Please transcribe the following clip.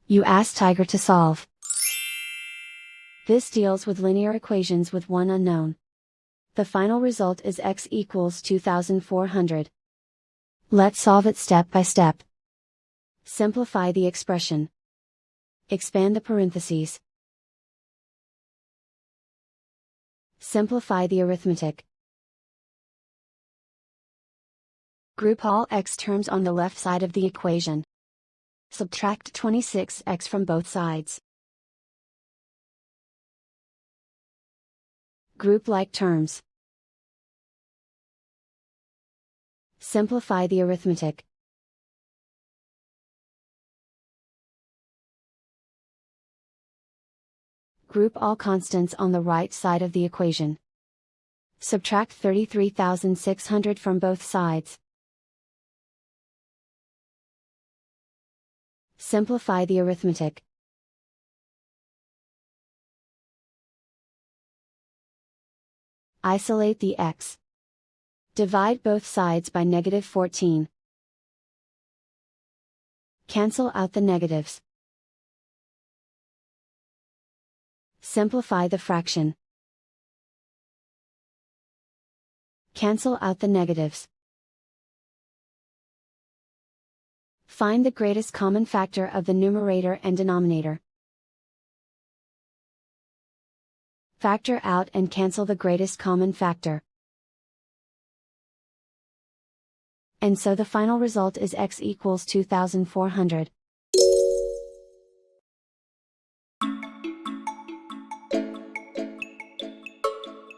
You ask Tiger to solve. This deals with linear equations with one unknown. The final result is x equals 2400. Let's solve it step by step. Simplify the expression. Expand the parentheses. Simplify the arithmetic. Group all x terms on the left side of the equation. Subtract 26x from both sides. Group like terms. Simplify the arithmetic. Group all constants on the right side of the equation. Subtract 33,600 from both sides. Simplify the arithmetic. Isolate the x. Divide both sides by -14. Cancel out the negatives. Simplify the fraction. Cancel out the negatives. Find the greatest common factor of the numerator and denominator. Factor out and cancel the greatest common factor. And so the final result is x equals 2400.